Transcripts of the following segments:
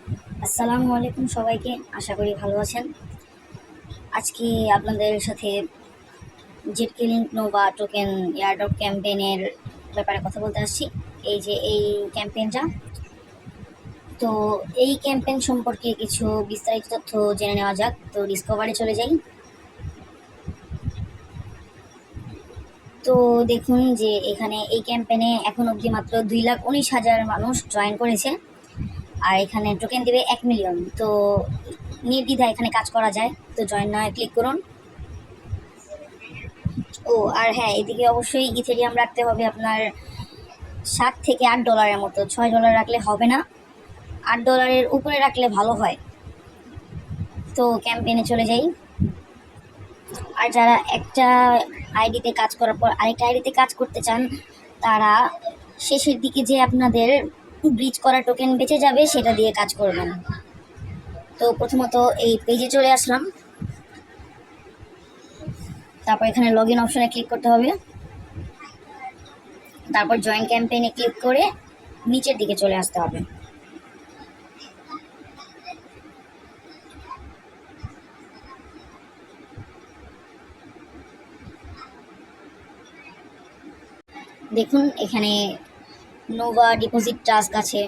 আসসালামু আলাইকুম সবাইকে, আশা করি ভালো আছেন। আজকে আপনাদের সাথে জেটকে লিঙ্ক নোভা টোকেন এয়ারড্রপ ক্যাম্পেইনের ব্যাপারে কথা বলতে আসছি। এই ক্যাম্পেইনটা, তো এই ক্যাম্পেইন সম্পর্কে কিছু বিস্তারিত তথ্য জেনে নেওয়া যাক। তো ডিসকভারে চলে যাই। তো দেখুন যে এখানে এই ক্যাম্পেইনে এখন অবধি মাত্র 2,19,000 মানুষ জয়েন করেছে, আর এখানে টোকেন দেবে 1 মিলিয়ন। তো নির্দ্বিধায় এখানে কাজ করা যায়। তো জয়েন নয় ক্লিক করুন। ও আর হ্যাঁ, এদিকে অবশ্যই ইথেরিয়াম রাখতে হবে আপনার $7 থেকে $8 মতো। $6 রাখলে হবে না, $8 উপরে রাখলে ভালো হয়। তো ক্যাম্পেইনে চলে যাই। আর যারা একটা আইডিতে কাজ করার পর আরেকটা আইডিতে কাজ করতে চান, তারা শেষের দিকে যে আপনাদের ব্রিজ করা টোকেন বেঁচে যাবে সেটা দিয়ে কাজ করবেন। তো প্রথমত এই পেজে চলে আসলাম, তারপর এখানে লগ ইন অপশনে ক্লিক করতে হবে, তারপর জয়েন ক্যাম্পেইনে ক্লিক করে নিচের দিকে চলে আসতে হবে। দেখুন এখানে নোভা ডিপোজিট টাস্ক আছে,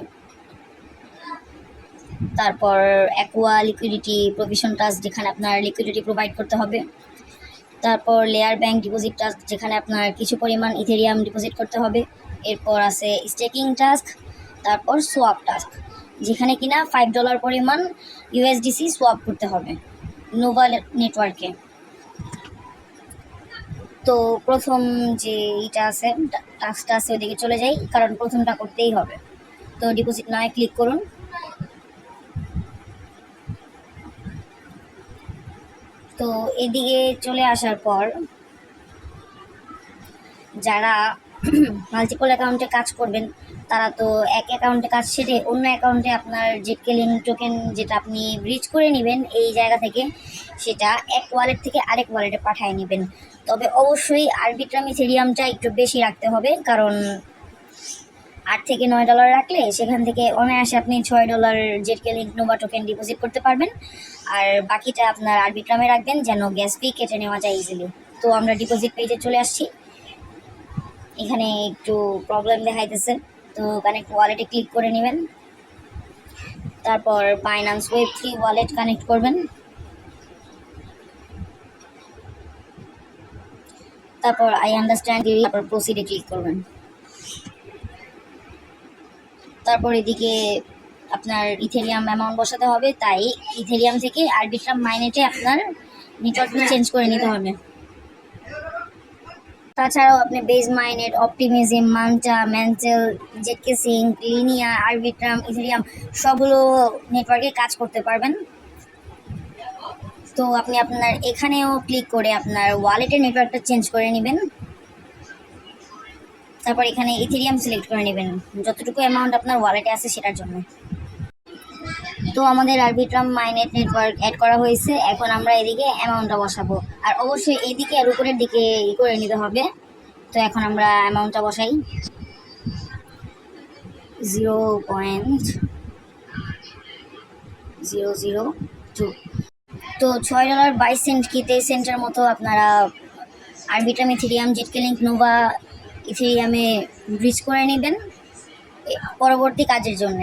তারপর অ্যাকোয়া লিকুইডিটি প্রভিশন টাস্ক যেখানে আপনার লিকুইডিটি প্রোভাইড করতে হবে, তারপর লেয়ার ব্যাংক ডিপোজিট টাস্ক যেখানে আপনার কিছু পরিমাণ ইথেরিয়াম ডিপোজিট করতে হবে। এরপর আছে স্টেকিং টাস্ক, তারপর সোয়াপ টাস্ক যেখানে কিনা $5 পরিমাণ ইউএসডিসি সোয়াপ করতে হবে নোভা নেটওয়ার্কে। তো প্রথম যে এইটা আছে টাস্কটা আছে ওইদিকে চলে যাই, কারণ প্রথমটা করতেই হবে। তো ডিপোজিট নয় ক্লিক করুন। তো এদিকে চলে আসার পর যারা মাল্টিপল অ্যাকাউন্টে কাজ করবেন, তারা তো এক অ্যাকাউন্টে কাজ সেরে অন্য অ্যাকাউন্টে আপনার জেটকে লিঙ্ক টোকেন যেটা আপনি ব্রিজ করে নেবেন এই জায়গা থেকে, সেটা এক ওয়ালেট থেকে আরেক ওয়ালেটে পাঠিয়ে নেবেন। তবে অবশ্যই আরবিট্রাম ইথেরিয়ামটা একটু বেশি রাখতে হবে, কারণ $8 থেকে $9 রাখলে সেখান থেকে অনায়াসে আপনি $6 জেটকে লিঙ্ক নোভা টোকেন ডিপোজিট করতে পারবেন। আর বাকিটা আপনার আরবিট্রামে রাখবেন যেন গ্যাস ফি কেটে নেওয়া যায় ইজিলি। তো আমরা ডিপোজিট পেজে চলে আসছি। এখানে একটু প্রবলেম দেখাইতেছে, তো কানেক্ট ওয়ালেটে ক্লিক করে নেবেন, তারপর বাইন্যান্স ওয়েব3 ওয়ালেট কানেক্ট করবেন, তারপর আই আন্ডারস্ট্যান্ড, তারপর প্রসিডে ক্লিক করবেন। তারপর এদিকে আপনার ইথেরিয়াম অ্যামাউন্ট বসাতে হবে, তাই ইথেরিয়াম থেকে আরবিট্রাম মাইনেটে আপনার নেটওয়ার্কটা চেঞ্জ করে নিতে হবে। তাছাড়াও আপনি Base mainnet, Optimism, Manta, Mantle, zkSync, Linea, Arbitrum, Ethereum সবগুলো নেটওয়ার্কে কাজ করতে পারবেন। তো আপনি আপনার এখানেও ক্লিক করে আপনার ওয়ালেটের নেটওয়ার্কটা চেঞ্জ করে নেবেন, তারপর এখানে ইথেরিয়াম সিলেক্ট করে নেবেন যতটুকু অ্যামাউন্ট আপনার ওয়ালেটে আছে সেটার জন্য। তো আমাদের আরবিট্রাম মাইনেট নেটওয়ার্ক অ্যাড করা হয়েছে, এখন আমরা এদিকে অ্যামাউন্টটা বসাবো। আর অবশ্যই এইদিকে আর উপরের দিকে করে নিতে হবে। তো এখন আমরা অ্যামাউন্টটা বসাই, 0.002। তো $6.22 কি 23 সেন্টের মতো আপনারা Arbitrum Ethereum zkLink Nova ইথেরিয়ামে ব্রিজ করে নেবেন পরবর্তী কাজের জন্য।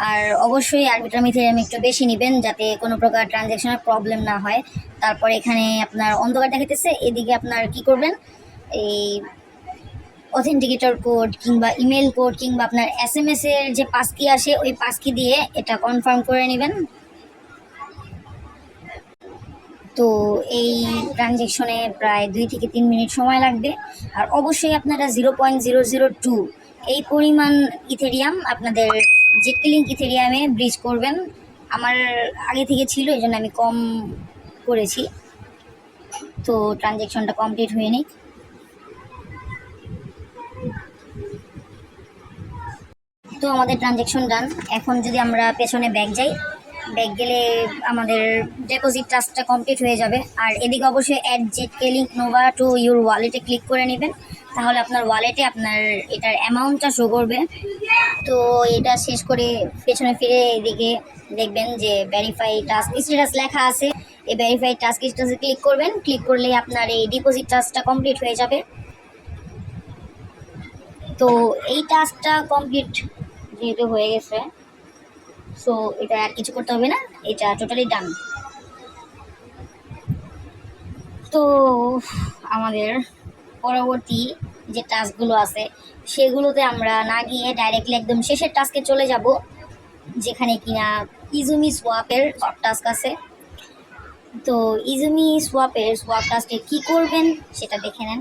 আর অবশ্যই আরবিট্রাম ইথেরিয়াম একটু বেশি নেবেন যাতে কোনো প্রকার ট্রানজ্যাকশনের প্রবলেম না হয়। তারপর এখানে আপনার অন্ধকার দেখাতেছে, এদিকে আপনার কি করবেন, এই অথেন্টিকেটর কোড কিংবা ইমেল কোড কিংবা আপনার SMS এর যে পাসকি আসে ওই পাসকি দিয়ে এটা কনফার্ম করে নেবেন। তো এই ট্রানজ্যাকশনে প্রায় 2 থেকে 3 মিনিট সময় লাগবে। আর অবশ্যই আপনারা 0.002 এই পরিমাণ ইথেরিয়াম আপনাদের জেটকে লিঙ্ক ইথেরিয়ামে ব্রিজ করবেন। আমার আগে থেকে ছিল, এই জন্য আমি কম করেছি। তো ট্রানজ্যাকশনটা কমপ্লিট হয়ে নিক। তো আমাদের ট্রানজ্যাকশন ডান। এখন যদি আমরা পেছনে ব্যাক যাই, ব্যাক গেলে আমাদের ডিপোজিট টাস্কটা কমপ্লিট হয়ে যাবে। আর এদিকে অবশ্যই add zkLink Nova to your ওয়ালেটে ক্লিক করে নেবেন, তাহলে আপনার ওয়ালেটে আপনার এটার অ্যামাউন্টটা শো করবে। তো এটা শেষ করে পেছনে ফিরে এদিকে দেখবেন যে ভেরিফাই টাস্ক স্ট্যাটাস লেখা আছে। এই ভেরিফাই টাস্ক স্ট্যাটাসে ক্লিক করবেন। ক্লিক করলেই আপনার এই ডিপোজিট টাস্কটা কমপ্লিট হয়ে যাবে। তো এই টাস্কটা কমপ্লিট যেহেতু হয়ে গেছে, সো এটা আর কিছু করতে হবে না, এটা টোটালি ডান। তো আমাদের পরবর্তী যে টাস্কগুলো আছে সেগুলোতে আমরা না গিয়ে ডাইরেক্টলি একদম শেষের টাস্কে চলে যাব, যেখানে কিনা ইজুমি সোয়াপের টাস্ক আছে। তো ইজুমি সোয়াপের সোয়াপ টাস্কে কি করবেন সেটা দেখে নেন।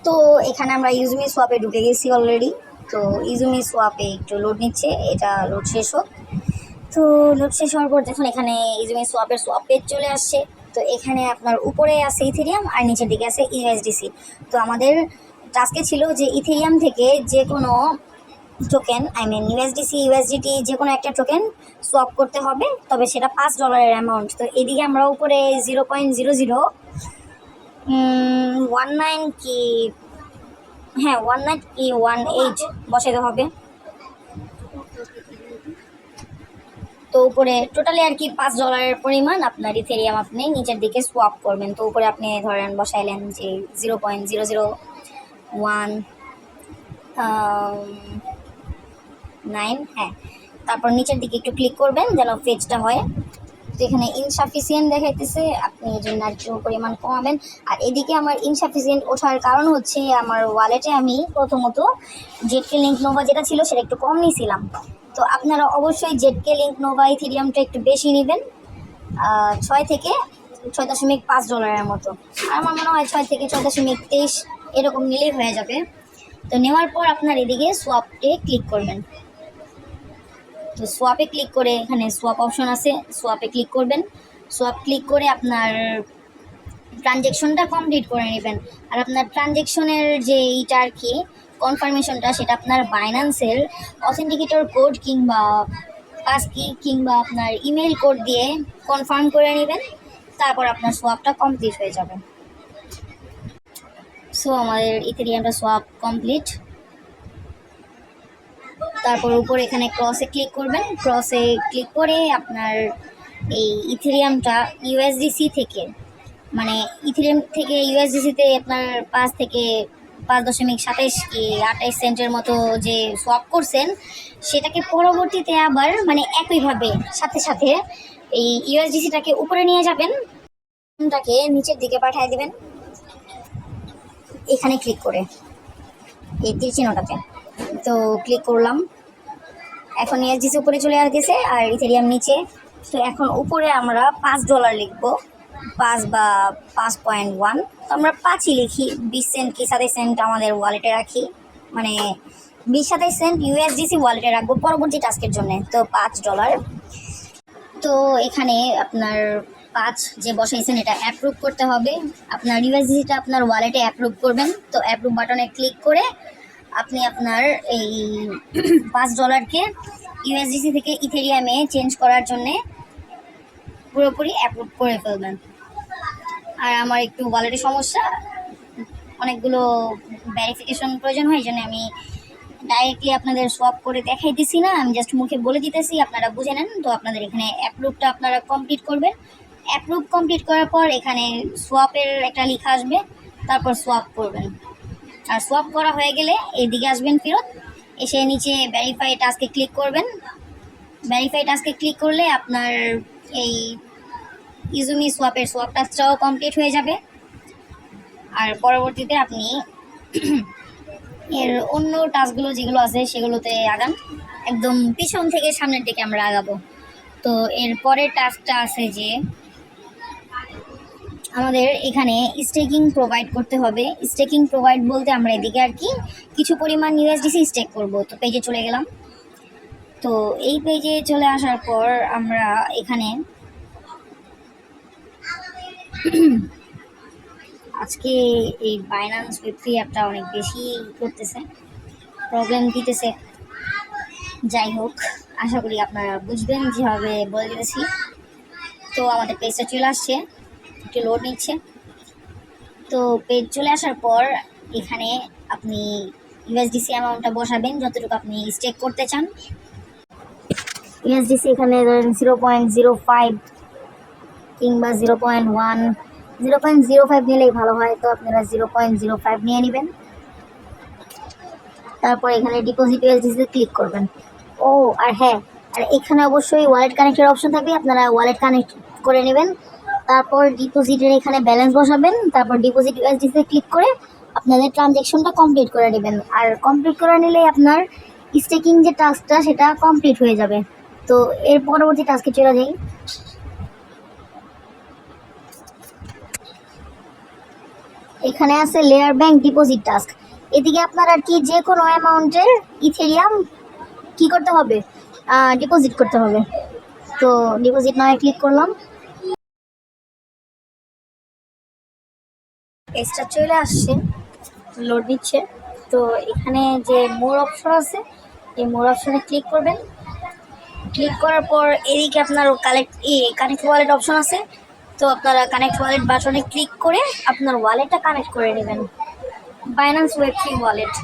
তো এখানে আমরা ইজুমি সোয়াপে ঢুকে গেছি অলরেডি। তো ইজুমি সোয়াপে একটু লোড নিচ্ছে, এটা লোড শেষ হোক। তো লোড শেষ হওয়ার পর দেখুন এখানে ইজুমি সোয়াপের সোয়াপ পেজ চলে আসছে। তো এখানে আপনার উপরে আছে ইথেরিয়াম আর নিচের দিকে আছে ইউএসডিসি। তো আমাদের টাস্কে ছিল যে ইথেরিয়াম থেকে যে কোনো টোকেন ইউএসডিসি ইউএসডিটি যে কোনো একটা টোকেন সোয়াপ করতে হবে, তবে সেটা $5 অ্যামাউন্ট। তো এদিকে আমরা উপরে 0.0019 কি 19 কি 18 বসাতে হবে। তো উপরে টোটালি আর কি $5 পরিমাণ আপনার ইথেরিয়াম আপনি নিচের দিকে সোয়াপ করবেন। তো উপরে আপনি ধরেন বসাইলেন যে 0.001 হ্যাঁ, তারপর নিচের দিকে একটু ক্লিক করবেন যেন পেজটা হয়। তো এখানে ইনসাফিসিয়েন্ট দেখাইতেছে, আপনি এই জন্য আর একটু পরিমাণ কমাবেন। আর এদিকে আমার ইনসাফিসিয়েন্ট ওঠার কারণ হচ্ছে আমার ওয়ালেটে আমি প্রথমত জেটকে লিঙ্ক নোভা যেটা ছিল সেটা একটু কম নিয়েছিলাম। তো আপনারা অবশ্যই জেটকে লিঙ্ক নোভা ইথেরিয়ামটা একটু বেশি নেবেন, 6 থেকে 6.5 ডলারের মতো। আর আমার মনে হয় 6 থেকে 6.23 এরকম নিলেই হয়ে যাবে। তো নেওয়ার পর আপনার এদিকে সোয়াপে ক্লিক করবেন। তো সোয়াপে ক্লিক করে এখানে সোয়াপ অপশন আছে, সোয়াপে ক্লিক করবেন। সোয়াপ ক্লিক করে আপনার ট্রানজ্যাকশনটা কমপ্লিট করে নেবেন। আর আপনার ট্রানজ্যাকশনের যে এইটা আর কি কনফার্মেশনটা, সেটা আপনার বাইন্যান্সের অথেন্টিকেটর কোড কিংবা পাসকি কিংবা আপনার ইমেল কোড দিয়ে কনফার্ম করে নেবেন। তারপর আপনার সোয়াপটা কমপ্লিট হয়ে যাবে। সো আমাদের ইথেরিয়ামটা সোয়াপ কমপ্লিট। তারপর উপরে এখানে ক্রসে ক্লিক করবেন। ক্রসে ক্লিক করে আপনার এই ইথেরিয়ামটা ইউএসডিসি থেকে ইথেরিয়াম থেকে ইউএসডিসিতে আপনার 5 থেকে 5.27 কি 28 সেন্টের মতো যে সোয়াপ করছেন, সেটাকে পরবর্তীতে আবার একইভাবে সাথে সাথে এই ইউএসডিসিটাকে উপরে নিয়ে যাবেন, টাকে নিচের দিকে পাঠিয়ে দিবেন এখানে ক্লিক করে এই তীর চিহ্নটাতে। তো ক্লিক করলাম, এখন ইউএসডিসি উপরে চলে আসতেছে আর ইথেরিয়াম নিচে। তো এখন উপরে আমরা $5 লিখবো, 5 বা 5.1। তো আমরা 5ই লিখি, 20 সেন্ট কি 27 সেন্ট আমাদের ওয়ালেটে রাখি, 20-27 সেন্ট ইউএসডিসি ওয়ালেটে রাখবো পরবর্তী টাস্কের জন্য। তো $5। তো এখানে আপনার 5 যে বসাইছেন এটা অ্যাপ্রুভ করতে হবে। আপনার ইউএসডিসিটা আপনার ওয়ালেটে অ্যাপ্রুভ করবেন। তো অ্যাপ্রুভ বাটনে ক্লিক করে আপনি আপনার এই $5কে ইউএসডিসি থেকে ইথেরিয়ামে চেঞ্জ করার জন্যে পুরোপুরি অ্যাপ্রুভ করে ফেলবেন। আর আমার একটু ওয়ালেটের সমস্যা, অনেকগুলো ভেরিফিকেশন প্রয়োজন হয়, এই জন্য আমি ডাইরেক্টলি আপনাদের সোয়াপ করে দেখাই দিছি না, আমি জাস্ট মুখে বলে দিতেছি, আপনারা বুঝে নেন। তো আপনাদের এখানে অ্যাপ্রুভটা আপনারা কমপ্লিট করবেন। অ্যাপ্রুভ কমপ্লিট করার পর এখানে সোয়াপের একটা লেখা আসবে, তারপর সোয়াপ করবেন। আর সোয়াপ করা হয়ে গেলে এইদিকে আসবেন ফেরত, এসে নিচে ভেরিফাই টাস্কে ক্লিক করবেন। ভেরিফাই টাস্কে ক্লিক করলে আপনার এই ইজুমি সোয়াপের সোয়াপ টাস্কটাও কমপ্লিট হয়ে যাবে। আর পরবর্তীতে আপনি এর অন্য টাস্কগুলো যেগুলো আছে সেগুলোতে আগান, একদম পিছন থেকে সামনের দিকে আমরা আগাবো। তো এর পরের টাস্কটা আছে যে আমাদের এখানে স্টেকিং প্রোভাইড করতে হবে। স্টেকিং প্রোভাইড বলতে আমরা এদিকে আর কি কিছু পরিমাণ ইউএসডিসি স্টেক করব। তো পেজে চলে গেলাম। তো এই পেজে চলে আসার পর আমরা এখানে আজকে এই বাইন্যান্স ওয়েব3 অ্যাপটা অনেক বেশি করতেছে, প্রবলেম দিতেছে। যাই হোক, আশা করি আপনারা বুঝবেন যেভাবে বলে দিতেছি। তো আমাদের পেজটা চলে আসছে, একটু লোড নিচ্ছে। তো পেজ চলে আসার পর এখানে আপনি ইউএসডিসি অ্যামাউন্টটা বসাবেন যতটুকু আপনি স্টেক করতে চান। ইউএসডিসি এখানে ধরেন 0.05 কিংবা 0.1, 0.05 নিলেই ভালো হয়, তো আপনারা 0.05 নিয়ে নেবেন। তারপর এখানে ডিপোজিট ইউএসডিসিতে ক্লিক করবেন। ও আর হ্যাঁ, আর এখানে অবশ্যই ওয়ালেট কানেক্টের অপশন থাকবে, আপনারা ওয়ালেট কানেক্ট করে নেবেন। তারপর ডিপোজিটের এখানে ব্যালেন্স বসাবেন, তারপর ডিপোজিট ইউএসডিসিতে ক্লিক করে আপনাদের ট্রানজ্যাকশনটা কমপ্লিট করে নেবেন। আর কমপ্লিট করে নিলেই আপনার স্টেকিং যে টাস্কটা সেটা কমপ্লিট হয়ে যাবে। তো এর পরবর্তী টাস্কে চলে যাই। এখানে আছে লেয়ার ব্যাংক ডিপোজিট টাস্ক। এদিকে আপনার আর কি যে কোনো অ্যামাউন্টের ইথেরিয়াম কি করতে হবে, ডিপোজিট করতে হবে। তো ডিপোজিট নয় ক্লিক করলাম, পেজটা চলে আসছে, লোড দিচ্ছে। তো এখানে যে মোর অপশন আছে, এই মোর অপশনে ক্লিক করবেন। ক্লিক করার পর এদিকে আপনার কানেক্ট ওয়ালেট অপশন আছে। তো আপনারা কানেক্ট ওয়ালেট বাটনে ক্লিক করে আপনার ওয়ালেটটা কানেক্ট করে নেবেন, বাইন্যান্স ওয়েব3 ওয়ালেট।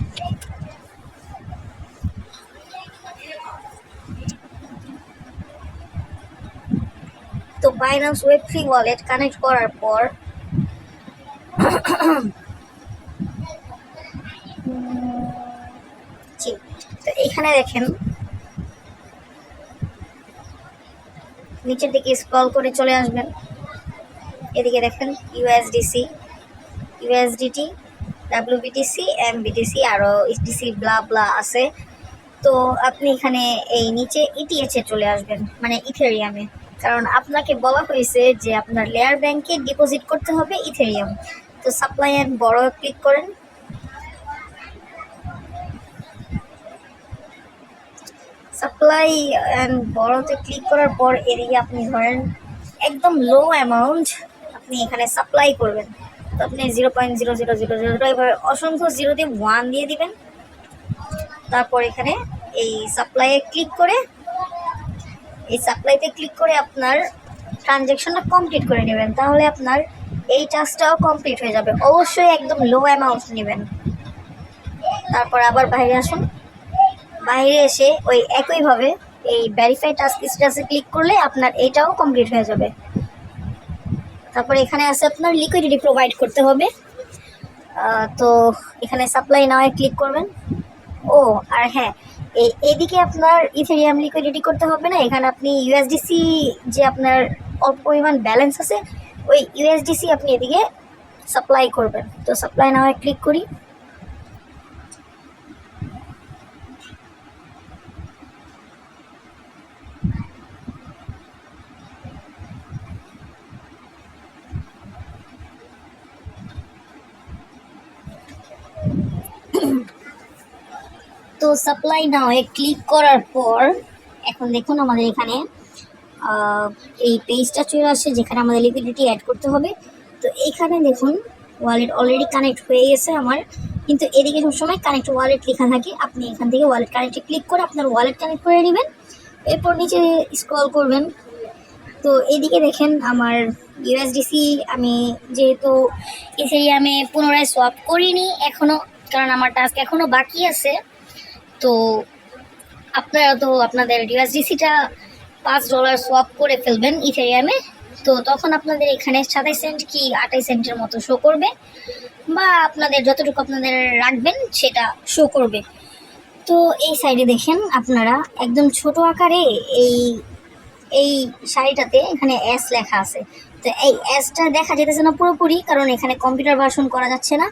তো বাইন্যান্স ওয়েব3 ওয়ালেট কানেক্ট করার পর তো এখানে দেখেন নিচের দিকে স্ক্রল করে চলে আসবেন। এদিকে দেখেন ইউএসডিসি, ইউএসডিটি, ডাব্লিউবিটিসি, এমবিটিসি, আরও ইটিসি ব্লা ব্লা আছে। তো আপনি এখানে এই নিচে ইটিএচে চলে আসবেন, মানে ইথেরিয়ামে, কারণ আপনাকে বলা হয়েছে যে আপনার লেয়ার ব্যাংকে ডিপোজিট করতে হবে ইথেরিয়াম। তো সাপ্লাই অ্যান্ড বড় ক্লিক করেন। সাপ্লাই অ্যান্ড বড়তে ক্লিক করার পর এদিকে আপনি ধরেন একদম লো অ্যামাউন্ট আপনি এখানে সাপ্লাই করবেন। তো আপনি 0.0000 এবার অসংখ্য জিরো দিয়ে 1 দিয়ে দিবেন। তারপর এখানে এই সাপ্লাইয়ে ক্লিক করে, এই সাপ্লাইতে ক্লিক করে আপনার ট্রানজ্যাকশনটা কমপ্লিট করে নেবেন। তাহলে আপনার এই টাস্কটাও কমপ্লিট হয়ে যাবে। অবশ্যই একদম লো অ্যামাউন্ট নেবেন। তারপর আবার বাইরে আসুন, বাইরে এসে ওই একইভাবে এই ভেরিফাই টাস্ক স্ট্যাটাসে ক্লিক করলে আপনার এটাও কমপ্লিট হয়ে যাবে। তারপর এখানে আছে আপনার লিকুইডিটি প্রোভাইড করতে হবে। তো এখানে সাপ্লাই নাও ক্লিক করবেন। ও আর হ্যাঁ, এইদিকে আপনার ইথেরিয়াম লিকুইডিটি করতে হবে না, এখানে আপনি ইউএসডিসি যে আপনার অল্প পরিমাণ ব্যালেন্স আছে ওই ইউএসডিসি আপনি এদিকে সাপ্লাই করবেন। তো সাপ্লাই নাও ক্লিক করি। তো সাপ্লাই নাও ক্লিক করার পর এখন দেখুন আমাদের এখানে এই পেজটা চলে আসছে যেখানে আমাদের লিকুইডিটি অ্যাড করতে হবে। তো এইখানে দেখুন ওয়ালেট অলরেডি কানেক্ট হয়ে গেছে আমার, কিন্তু এদিকে সবসময় কানেক্ট ওয়ালেট লেখা থাকে। আপনি এখান থেকে ওয়ালেট কানেক্টে ক্লিক করে আপনার ওয়ালেট কানেক্ট করে নেবেন। এরপর নিচে স্ক্রল করবেন। তো এদিকে দেখেন আমার ইউএসডিসি আমি যেহেতু ইথেরিয়ামে পুনরায় সোয়াপ করিনি এখনও, কারণ আমার টাস্ক এখনও বাকি আছে। তো আপনারা তো আপনাদের ইউএসডিসিটা $5 সোয়াপ করে ফেলবেন ইথেরিয়ামে। তো তখন আপনাদের এখানে 27 সেন্ট কি 28 সেন্টের মতো শো করবে, বা আপনাদের যতটুকু আপনাদের রাখবেন সেটা শো করবে। তো এই সাইডে দেখেন আপনারা একদম ছোট আকারে এই এই শাড়িটাতে এখানে এস লেখা আছে। তো এই এসটা দেখা যেতেছে না পুরোপুরি, কারণ এখানে কম্পিউটার ভার্সন করা যাচ্ছে না।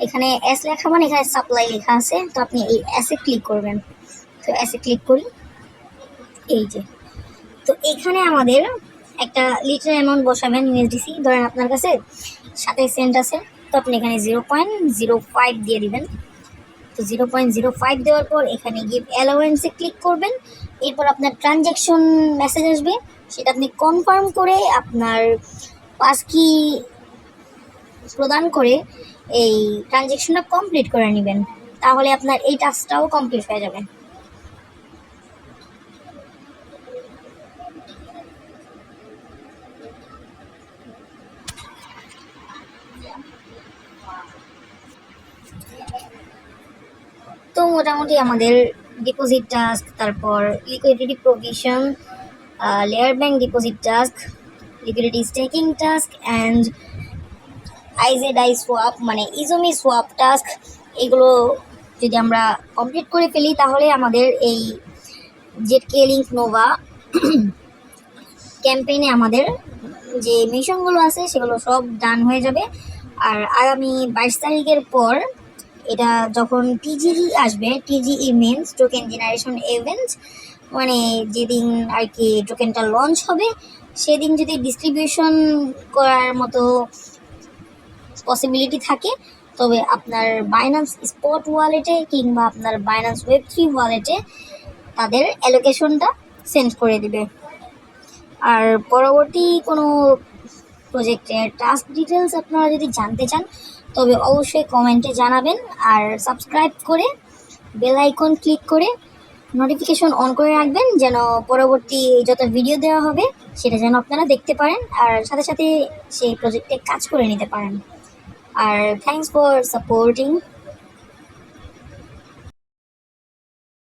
এখানে এস লেখা মানে এখানে সাপ্লাই লেখা আছে। তো আপনি এই এসে ক্লিক করবেন। তো এসে ক্লিক করি, এই যে। তো এখানে আমাদের একটা লিটার অ্যামাউন্ট বসাবেন ইউএসডিসি। ধরেন আপনার কাছে 27 সেন্ট আছে, তো আপনি এখানে 0.05 দিয়ে দিবেন। তো 0.05 দেওয়ার পর এখানে গিভ অ্যালাওয়েন্সে ক্লিক করবেন। এরপর আপনার ট্রানজ্যাকশন মেসেজ আসবে, সেটা আপনি কনফার্ম করে আপনার পাস কি প্রদান করে এই ট্রানজ্যাকশনটা কমপ্লিট করে নেবেন। তাহলে আপনার এই টাস্কটাও কমপ্লিট হয়ে যাবে। তো মোটামুটি আমাদের ডিপোজিট টাস্ক, তারপর liquidity provision, LayerBank deposit task, liquidity staking task and iZi swap মানে ইজমি সোয়াপ টাস্ক, এগুলো যদি আমরা কমপ্লিট করে ফেলি তাহলে আমাদের এই জেটকে লিঙ্ক নোভা ক্যাম্পেইনে আমাদের যে মিশনগুলো আছে সেগুলো সব ডান হয়ে যাবে। আর আগামী 22 তারিখের পর এটা যখন টিজিই আসবে, টিজিই মিনস টোকেন জেনারেশন ইভেন্ট, মানে যেদিন আর কি টোকেনটা লঞ্চ হবে সেদিন যদি ডিস্ট্রিবিউশন করার মতো পসিবিলিটি থাকে তবে আপনার বাইন্যান্স স্পট ওয়ালেটে কিংবা আপনার বাইন্যান্স ওয়েব3 ওয়ালেটে তাদের অ্যালোকেশনটা সেন্ড করে দিবে। আর পরবর্তী কোনো প্রজেক্টের টাস্ক ডিটেলস আপনারা যদি জানতে চান তবে অবশ্যই কমেন্টে জানাবেন। আর সাবস্ক্রাইব করে বেল আইকন ক্লিক করে নোটিফিকেশন অন করে রাখবেন যেন পরবর্তী যত ভিডিও দেওয়া হবে সেটা যেন আপনারা দেখতে পারেন আর সাথে সাথে সেই প্রজেক্টে কাজ করে নিতে পারেন। আর থ্যাঙ্কস ফর সাপোর্টিং।